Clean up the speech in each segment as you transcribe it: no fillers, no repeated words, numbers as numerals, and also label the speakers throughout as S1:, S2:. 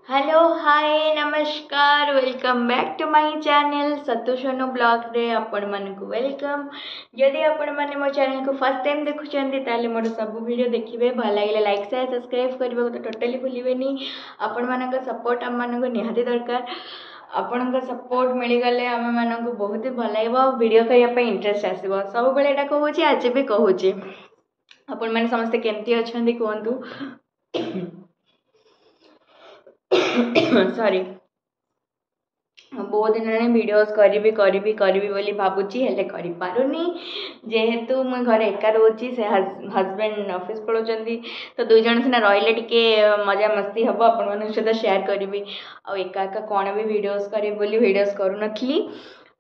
S1: Hello hi नमस्कार welcome back to my channel सतोषनु blog रे आपण मानक वेलकम। जदि आपण माने मो चैनल को फर्स्ट टाइम देखुचंदी ताले मोर सब वीडियो देखिबे भल लागिले लाइक शेयर सब्सक्राइब करबा तो टोटली भूलिबेनी। आपण मानक सपोर्ट हम मानक निहाती दरकार। आपण का सपोर्ट मिल गले आम मानक बहुत ही भल लागबो वीडियो करिया पे इंटरेस्ट आसीबो। सब बेले एटा कहूची आज भी कहूची आपण माने समस्त केमती अछंदी कोंतु सॉरी बहुत दिन वीडियोस करी बोली भावुची हेले करि पारुनी जेहेतु मु घर एका रोची से हस्बैंड ऑफिस पळोचंदी तो दुई जण सिना रहिले टिके मजा मस्ती हबो आपण मन सहित शेयर करबी आ एका एका कोन भी वीडियोस करी बोली वीडियोस करू नथली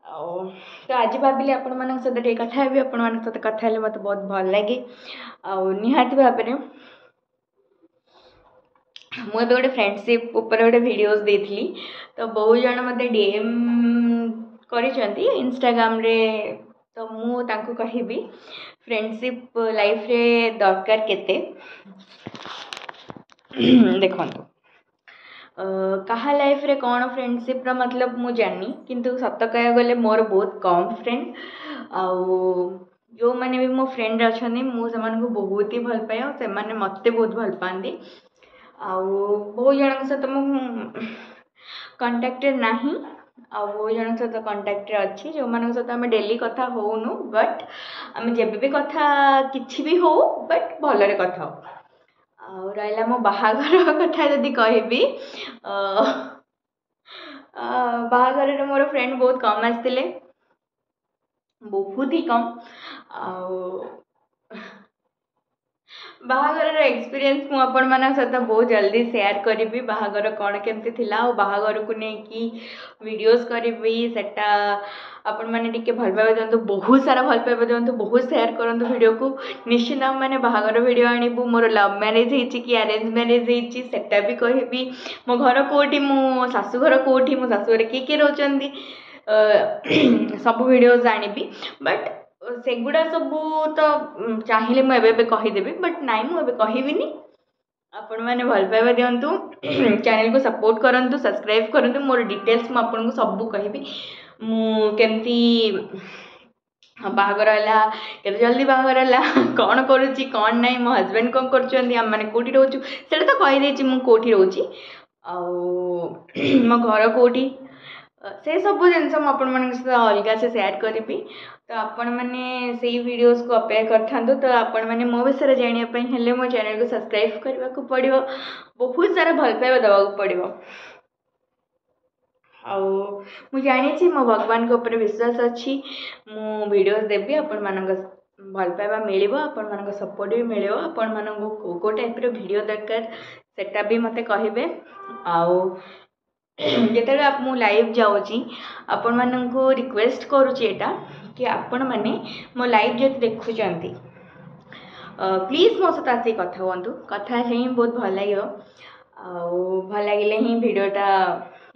S1: तो आज भाविली आपण मन सहित टे कथा हेबी आपण मन सहित कथा हेले मते बहुत भल लागे आ निहाती भाबरे मुझे गोटे फ्रेंडशिप उपर गोटे वीडियोस देती तो बहुत जन मत डीएम कर इंस्टाग्राम रे तो मुझे कहबी फ्रेंडशिप लाइफ रे दरकार केते देखो कहा लाइफ रे कौन फ्रेंडशिप रा मतलब मु जानी किंतु सत कह गले मोर बहुत कम फ्रेंड आउ जो मैंने भी मो फ्रेंड अच्छा मुझे बहुत ही भल पाए से मत बहुत भल पाती आउ बहुत जन सहित मु कंटाक्टेड नहीं आ बहुत जन सहित कंटाक्ट अच्छी जो मान सहित आम डेली कथा होनु बट आम जब भी कथा किसी भी हो बट भलरे कथा हो रहा मो बाहागर कथा जदि कहबी बाहागर मोर फ्रेंड बहुत कम आसते बहुत ही कम बाहागर एक्सपीरियंस मु आपण मान सहित बहुत जल्दी शेयर करी बाहागर कौन केमती थिला और बाहागर को लेकिन वीडियोस करी सेटा आपण मैंने टिके भल पाइबा दिंतु बहुत सारा भल पाइबा दिंतु बहुत शेयर करंतु वीडियो को निश्चित मैंने बाहागर वीडियो आणबू मोर लव मैरिज होती कि अरेंज मैरिज होती सेटा भी कहबी मो घर कोठी मो शाशुघर कोठी मो शाशुघर किए रोचंदी सब वीडियोस आणबी बट सेगुड़ा सबू तो चाहिए मुझे कहीदेवी बट नाई मुझे कहबिनी आपण मैंने भल पाइबा दिंतु चैनल को सपोर्ट करंतु सब्सक्राइब करंतु मोर डिटेल्स मु आपन को सब कहबी मु केमती बाहागर है केते जल्दी बाहागर है कौन करुच्ची कौन नाई मो हस्बैंड कौन कर आम मैंने कौटी रोचु से तो कहीदे मु कौटी रोची मो घर कौटी से सब जिन आपण मान अलग से शेयर करी तो आपण मैंने से वीडियोस को अपेक्षा कर तो आपण मैंने मो विषय जानापी मो चैनल को सब्सक्राइब करने को पड़ो बहुत सारा भल पाइबा दवा पड़ो मु जानी मो भगवान के ऊपर विश्वास अच्छी मु वीडियोस देवी आपण मान भल पाइबा मिल आपण मान सपोर्ट भी मिल आपण मान को टाइप वीडियो दरकार सेटा भी मते कहबे जिते आप मु लाइव जाऊँगी आपण मानू रिक्वेस्ट करुच्चा कि आपण मैंने मो लाइव जो देखुं प्लीज मो सहित आसिक कथा हूँ कथा ही बहुत भल लगे भल लगे ही वीडियोटा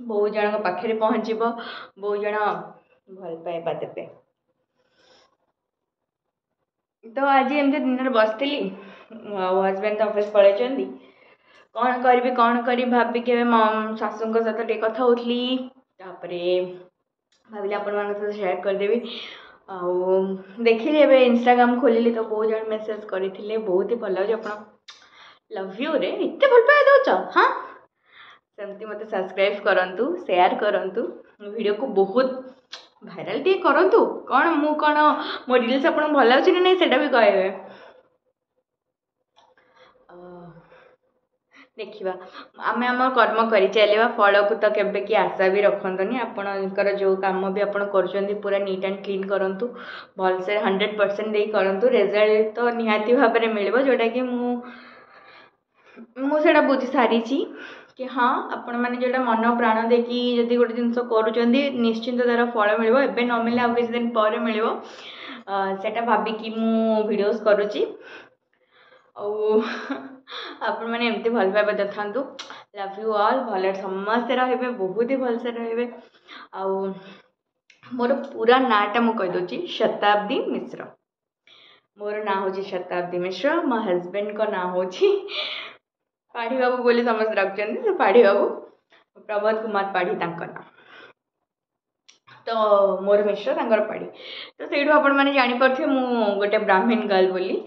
S1: बहुत जन पाखे पहुँच बहुत जन भल पाइबा देते तो आज एमती दिन बसती हस्बैंड तो ऑफिस पलैंती कौन करी भाभी के शाशु सहित टे कथा होती भाविली आपण मान सहित शेयर करदेवी देखिली एबे इंस्टाग्राम खोलिली तो बहुत जन मेसेज करते बहुत ही भल लगे आप लव यू रे इतने भल पाए दौच हाँ सेमती मत सब्सक्राइब करंतु शेयर करंतु वीडियो को बहुत भाइराल टे करंतु कौन मु कौन मो रील्स आपन भल लाଗୁଛି ना नहीं सेटा भी कहबे देखा आम आम कर्म कर चलवा फल को तो केबे कि आशा भी रखनी आपणकर जो कम भी आप पूरा नीट एंड क्लीन करूँ भलसे 100% दे करूँ रिजल्ट तो निहाती भाव में मिल जोटा कि मुझे बुझी सारी कि हाँ आपण मैंने जोटा मन प्राण देखी जदि गोटे जिन कर निश्चिंत तार फल मिल एवं न मिले आउ किसी दिन पर मिल सेटा भाविकी मु वीडियोस करुच्ची आपण मैंने एमती भल पाइबा देखा लव यू ऑल भल समस्ते रे बहुत ही भलसे रे मोर पूरा नाटा मु कहीदे शताब्दी मिश्र मोर ना हूँ शताब्दी मिश्र मो हस्बैंड को ना हूँ पाढ़ी बाबू बोली समस्त रखते पाढ़ी बाबू प्रबोध कुमार पाढ़ी तांकर नाम। तो मोर मिश्र तांकर पाढ़ी तो सेठू आपण मैंने जानीपे मु गोटे ब्राह्मण गर्ल बोली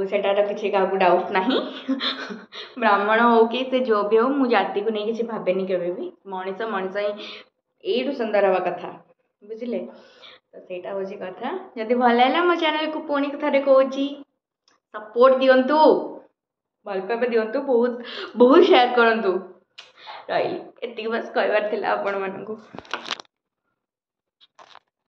S1: सेटार किसी क्या डाउट नहीं ब्राह्मण हो कि से जो भी हो मु जाति को नहीं किसी भावेनी केवे भी मनीष मनीष ही यू सुंदर हवा कथा बुझिले तो सेटा हूँ कथा जदि भल है मो चैनल को पुणी थे कौन सपोर्ट दिंतु भल पाइबा दिंतु बहुत बहुत शेयर करूँ रही एति बस कहबार आपण मानू।